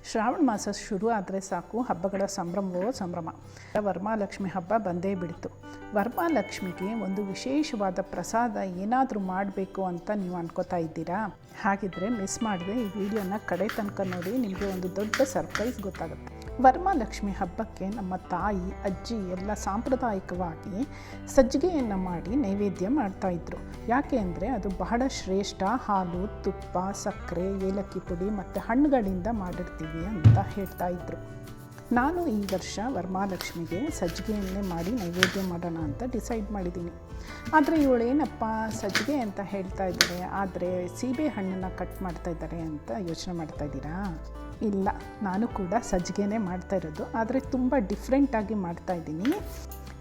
ಶ್ರಾವಣ ಮಾಸ ಶುರು ಆದರೆ ಸಾಕು ಹಬ್ಬಗಳ ಸಂಭ್ರಮವೋ ಸಂಭ್ರಮ. ವರಮಹಾಲಕ್ಷ್ಮಿ ಹಬ್ಬ ಬಂದೇ ಬಿಡ್ತು. ವರಮಹಾಲಕ್ಷ್ಮಿಗೆ ಒಂದು ವಿಶೇಷವಾದ ಪ್ರಸಾದ ಏನಾದರೂ ಮಾಡಬೇಕು ಅಂತ ನೀವು ಅನ್ಕೋತಾ ಇದ್ದೀರಾ? ಹಾಗಿದ್ರೆ ಮಿಸ್ ಮಾಡದೆ ಈ ವಿಡಿಯೋನ ಕಡೆ ತನಕ ನೋಡಿ, ನಿಮಗೆ ಒಂದು ದೊಡ್ಡ ಸರ್ಪ್ರೈಸ್ ಗೊತ್ತಾಗುತ್ತೆ. ವರಮಹಾಲಕ್ಷ್ಮಿ ಹಬ್ಬಕ್ಕೆ ನಮ್ಮ ತಾಯಿ ಅಜ್ಜಿ ಎಲ್ಲ ಸಾಂಪ್ರದಾಯಿಕವಾಗಿ ಸಜ್ಜಿಗೆಯನ್ನು ಮಾಡಿ ನೈವೇದ್ಯ ಮಾಡ್ತಾಯಿದ್ರು. ಯಾಕೆ ಅಂದರೆ ಅದು ಬಹಳ ಶ್ರೇಷ್ಠ. ಹಾಲು, ತುಪ್ಪ, ಸಕ್ಕರೆ, ಏಲಕ್ಕಿ ಪುಡಿ ಮತ್ತು ಹಣ್ಣುಗಳಿಂದ ಮಾಡಿರ್ತೀವಿ ಅಂತ ಹೇಳ್ತಾ ಇದ್ರು. ನಾನು ಈ ವರ್ಷ ವರಮಹಾಲಕ್ಷ್ಮಿಗೆ ಸಜ್ಜಿಗೆಯನ್ನೇ ಮಾಡಿ ನೈವೇದ್ಯ ಮಾಡೋಣ ಅಂತ ಡಿಸೈಡ್ ಮಾಡಿದ್ದೀನಿ. ಆದರೆ ಇವಳೇನಪ್ಪ ಸಜ್ಜಿಗೆ ಅಂತ ಹೇಳ್ತಾ ಇದ್ದಾರೆ, ಆದರೆ ಸೀಬೆ ಹಣ್ಣನ್ನು ಕಟ್ ಮಾಡ್ತಾ ಇದ್ದಾರೆ ಅಂತ ಯೋಚನೆ ಮಾಡ್ತಾ ಇದ್ದೀರಾ? ಇಲ್ಲ, ನಾನು ಕೂಡ ಸಜ್ಜಿಗೆನೇ ಮಾಡ್ತಾ ಇರೋದು, ಆದರೆ ತುಂಬ ಡಿಫ್ರೆಂಟಾಗಿ ಮಾಡ್ತಾಯಿದ್ದೀನಿ.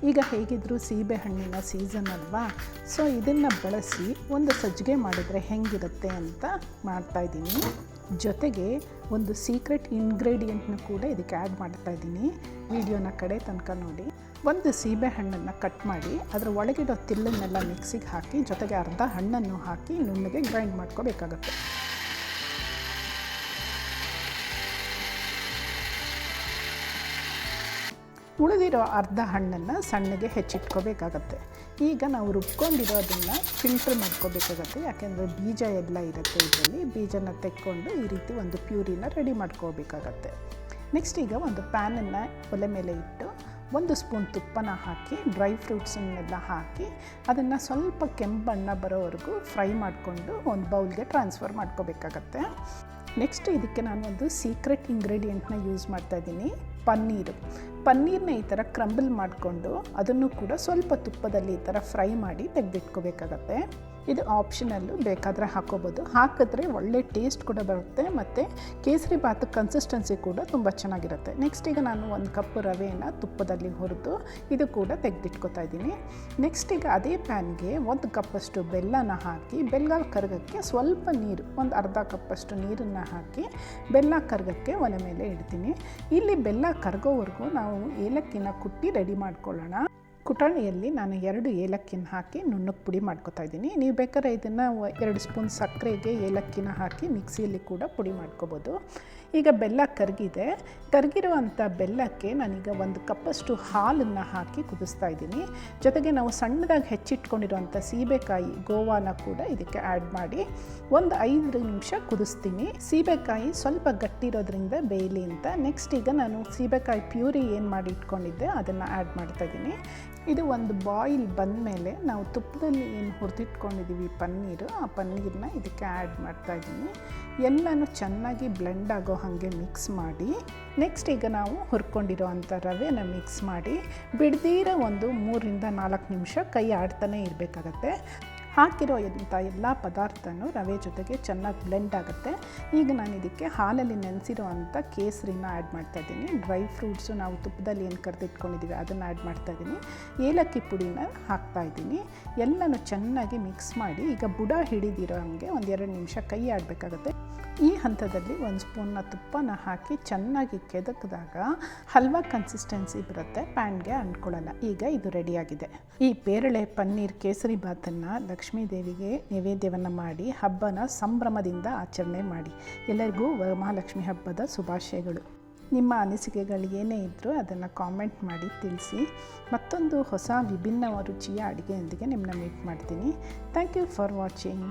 ಈಗ ಹೇಗಿದ್ದರೂ ಸೀಬೆ ಹಣ್ಣಿನ ಸೀಸನ್ ಅಲ್ವಾ, ಸೊ ಇದನ್ನು ಬಳಸಿ ಒಂದು ಸಜ್ಜಿಗೆ ಮಾಡಿದರೆ ಹೆಂಗಿರುತ್ತೆ ಅಂತ ಮಾಡ್ತಾಯಿದ್ದೀನಿ. ಜೊತೆಗೆ ಒಂದು ಸೀಕ್ರೆಟ್ ಇಂಗ್ರೀಡಿಯೆಂಟ್ನ ಕೂಡ ಇದಕ್ಕೆ ಆ್ಯಡ್ ಮಾಡ್ತಾಯಿದ್ದೀನಿ. ವಿಡಿಯೋನ ಕಡೆ ತನಕ ನೋಡಿ. ಒಂದು ಸೀಬೆ ಹಣ್ಣನ್ನು ಕಟ್ ಮಾಡಿ ಅದರ ಒಳಗಿಡೋ ತಿಲ್ಲನ್ನೆಲ್ಲ ಮಿಕ್ಸಿಗೆ ಹಾಕಿ ಜೊತೆಗೆ ಅರ್ಧ ಹಣ್ಣನ್ನು ಹಾಕಿ ನುಣ್ಣಗೆ ಗ್ರೈಂಡ್ ಮಾಡ್ಕೋಬೇಕಾಗತ್ತೆ. ಉಳಿದಿರೋ ಅರ್ಧ ಹಣ್ಣನ್ನು ಸಣ್ಣಗೆ ಹೆಚ್ಚಿಟ್ಕೋಬೇಕಾಗತ್ತೆ. ಈಗ ನಾವು ರುಬ್ಕೊಂಡಿರೋದನ್ನು ಫಿಲ್ಟ್ರ್ ಮಾಡ್ಕೋಬೇಕಾಗತ್ತೆ, ಯಾಕೆಂದರೆ ಬೀಜ ಎಲ್ಲ ಇರುತ್ತೆ ಇದರಲ್ಲಿ. ಬೀಜನ ತೆಕ್ಕೊಂಡು ಈ ರೀತಿ ಒಂದು ಪ್ಯೂರಿನ ರೆಡಿ ಮಾಡ್ಕೋಬೇಕಾಗತ್ತೆ. ನೆಕ್ಸ್ಟ್ ಈಗ ಒಂದು ಪ್ಯಾನನ್ನು ಒಲೆ ಮೇಲೆ ಇಟ್ಟು 1 ಸ್ಪೂನ್ ತುಪ್ಪನ ಹಾಕಿ ಡ್ರೈ ಫ್ರೂಟ್ಸನ್ನೆಲ್ಲ ಹಾಕಿ ಅದನ್ನು ಸ್ವಲ್ಪ ಕೆಂಪು ಬಣ್ಣ ಬರೋವರೆಗೂ ಫ್ರೈ ಮಾಡಿಕೊಂಡು ಒಂದು ಬೌಲ್ಗೆ ಟ್ರಾನ್ಸ್ಫರ್ ಮಾಡ್ಕೋಬೇಕಾಗತ್ತೆ. ನೆಕ್ಸ್ಟ್ ಇದಕ್ಕೆ ನಾನು ಒಂದು ಸೀಕ್ರೆಟ್ ಇಂಗ್ರೀಡಿಯೆಂಟ್ನ ಯೂಸ್ ಮಾಡ್ತಾಯಿದ್ದೀನಿ, ಪನ್ನೀರನ್ನ ಈ ಥರ ಕ್ರಂಬಲ್ ಮಾಡಿಕೊಂಡು ಅದನ್ನು ಕೂಡ ಸ್ವಲ್ಪ ತುಪ್ಪದಲ್ಲಿ ಈ ಥರ ಫ್ರೈ ಮಾಡಿ ತೆಗೆದಿಟ್ಕೋಬೇಕಾಗತ್ತೆ. ಇದು ಆಪ್ಷನಲ್ಲು, ಬೇಕಾದರೆ ಹಾಕೋಬೋದು. ಹಾಕಿದ್ರೆ ಒಳ್ಳೆ ಟೇಸ್ಟ್ ಕೂಡ ಬರುತ್ತೆ ಮತ್ತು ಕೇಸರಿ ಭಾತ್ ಕನ್ಸಿಸ್ಟೆನ್ಸಿ ಕೂಡ ತುಂಬ ಚೆನ್ನಾಗಿರುತ್ತೆ. ನೆಕ್ಸ್ಟ್ ಈಗ ನಾನು 1 ಕಪ್ ರವೆಯನ್ನು ತುಪ್ಪದಲ್ಲಿ ಹುರಿದು ಇದು ಕೂಡ ತೆಗೆದಿಟ್ಕೋತಾ ಇದ್ದೀನಿ. ನೆಕ್ಸ್ಟ್ ಈಗ ಅದೇ ಪ್ಯಾನ್ಗೆ 1 ಕಪ್ಪಷ್ಟು ಬೆಲ್ಲನ ಹಾಕಿ ಬೆಲ್ಲ ಕರಗಕ್ಕೆ ಸ್ವಲ್ಪ ನೀರು, ಒಂದು ಅರ್ಧ ಕಪ್ಪಷ್ಟು ನೀರನ್ನು ಹಾಕಿ ಬೆಲ್ಲ ಕರಗಕ್ಕೆ ಒಲೆ ಮೇಲೆ ಇಡ್ತೀನಿ. ಇಲ್ಲಿ ಬೆಲ್ಲ ಕರಗೋವರೆಗೂ ನಾವು ಏಲಕ್ಕಿನ ಕುಟ್ಟಿ ರೆಡಿ ಮಾಡ್ಕೊಳ್ಳೋಣ. ಕುಟಾಣಿಯಲ್ಲಿ ನಾನು 2 ಏಲಕ್ಕಿನ ಹಾಕಿ ನುಣ್ಣಗೆ ಪುಡಿ ಮಾಡ್ಕೊತಾ ಇದ್ದೀನಿ. ನೀವು ಬೇಕಾದ್ರೆ ಇದನ್ನು 2 ಸ್ಪೂನ್ ಸಕ್ಕರೆಗೆ ಏಲಕ್ಕಿನ ಹಾಕಿ ಮಿಕ್ಸಿಯಲ್ಲಿ ಕೂಡ ಪುಡಿ ಮಾಡ್ಕೋಬೋದು. ಈಗ ಬೆಲ್ಲ ಕರಗಿರುವಂಥ ಬೆಲ್ಲಕ್ಕೆ ನಾನೀಗ 1 ಕಪ್ಪಷ್ಟು ಹಾಲನ್ನು ಹಾಕಿ ಕುದಿಸ್ತಾ ಇದ್ದೀನಿ. ಜೊತೆಗೆ ನಾವು ಸಣ್ಣದಾಗಿ ಹೆಚ್ಚಿಟ್ಕೊಂಡಿರುವಂಥ ಸೀಬೆಕಾಯಿ ಗೋವಾನ ಕೂಡ ಇದಕ್ಕೆ ಆ್ಯಡ್ ಮಾಡಿ ಒಂದು 5 ನಿಮಿಷ ಕುದಿಸ್ತೀನಿ. ಸೀಬೆಕಾಯಿ ಸ್ವಲ್ಪ ಗಟ್ಟಿರೋದ್ರಿಂದ ಬೇಯಲಿ ಅಂತ. ನೆಕ್ಸ್ಟ್ ಈಗ ನಾನು ಸೀಬೆಕಾಯಿ ಪ್ಯೂರಿ ಏನು ಮಾಡಿ ಇಟ್ಕೊಂಡಿದ್ದೆ ಅದನ್ನು ಆ್ಯಡ್ ಮಾಡ್ತಾಯಿದ್ದೀನಿ. ಇದು ಒಂದು ಬಾಯಿಲ್ ಬಂದ ಮೇಲೆ ನಾವು ತುಪ್ಪದಲ್ಲಿ ಏನು ಹುರಿದಿಟ್ಕೊಂಡಿದ್ದೀವಿ ಪನ್ನೀರು, ಆ ಪನ್ನೀರನ್ನ ಇದಕ್ಕೆ ಆ್ಯಡ್ ಮಾಡ್ತಾಯಿದ್ದೀನಿ. ಎಲ್ಲನೂ ಚೆನ್ನಾಗಿ ಬ್ಲೆಂಡ್ ಆಗೋ ಹಾಗೆ ಮಿಕ್ಸ್ ಮಾಡಿ ನೆಕ್ಸ್ಟ್ ಈಗ ನಾವು ಹುರ್ಕೊಂಡಿರೋ ಅಂಥ ರವೆನ ಮಿಕ್ಸ್ ಮಾಡಿ ಬಿಡ್ದಿರ ಒಂದು 3 ರಿಂದ 4 ನಿಮಿಷ ಕೈ ಆಡ್ತಾನೆ ಇರಬೇಕಾಗತ್ತೆ. ಹಾಕಿರೋ ಎಲ್ಲ ಪದಾರ್ಥನೂ ರವೆ ಜೊತೆಗೆ ಚೆನ್ನಾಗಿ ಬ್ಲೆಂಡ್ ಆಗುತ್ತೆ. ಈಗ ನಾನು ಇದಕ್ಕೆ ಹಾಲಲ್ಲಿ ನೆನೆಸಿರೋ ಅಂಥ ಕೇಸರಿನ ಆ್ಯಡ್ ಮಾಡ್ತಾಯಿದ್ದೀನಿ. ಡ್ರೈ ಫ್ರೂಟ್ಸು ನಾವು ತುಪ್ಪದಲ್ಲಿ ಏನು ಕರೆದಿಟ್ಕೊಂಡಿದ್ದೀವಿ ಅದನ್ನು ಆ್ಯಡ್ ಮಾಡ್ತಾಯಿದ್ದೀನಿ. ಏಲಕ್ಕಿ ಪುಡಿನ ಹಾಕ್ತಾಯಿದ್ದೀನಿ. ಎಲ್ಲನೂ ಚೆನ್ನಾಗಿ ಮಿಕ್ಸ್ ಮಾಡಿ ಈಗ ಬುಡ ಹಿಡಿದಿರೋ ಹಾಗೆ 1-2 ನಿಮಿಷ ಕೈ ಆಡಬೇಕಾಗತ್ತೆ. ಈ ಹಂತದಲ್ಲಿ 1 ಸ್ಪೂನ್ನ ತುಪ್ಪನ ಹಾಕಿ ಚೆನ್ನಾಗಿ ಕೆದಕಿದಾಗ ಹಲ್ವಾ ಕನ್ಸಿಸ್ಟೆನ್ಸಿ ಬರುತ್ತೆ, ಪ್ಯಾನ್ಗೆ ಅಂಟ್ಕೊಳ್ಳಲ್ಲ. ಈಗ ಇದು ರೆಡಿಯಾಗಿದೆ. ಈ ಪೇರಳೆ ಪನ್ನೀರ್ ಕೇಸರಿ ಭಾತನ್ನು ಲಕ್ಷ್ಮೀ ದೇವಿಗೆ ನೈವೇದ್ಯವನ್ನು ಮಾಡಿ ಹಬ್ಬನ ಸಂಭ್ರಮದಿಂದ ಆಚರಣೆ ಮಾಡಿ. ಎಲ್ಲರಿಗೂ ವರಮಹಾಲಕ್ಷ್ಮಿ ಹಬ್ಬದ ಶುಭಾಶಯಗಳು. ನಿಮ್ಮ ಅನಿಸಿಕೆಗಳು ಏನೇ ಇದ್ದರೂ ಅದನ್ನು ಕಾಮೆಂಟ್ ಮಾಡಿ ತಿಳಿಸಿ. ಮತ್ತೊಂದು ಹೊಸ ವಿಭಿನ್ನ ರುಚಿಯ ಅಡುಗೆಯೊಂದಿಗೆ ನಿಮ್ಮನ್ನ ಮೀಟ್ ಮಾಡ್ತೀನಿ. Thank you for watching.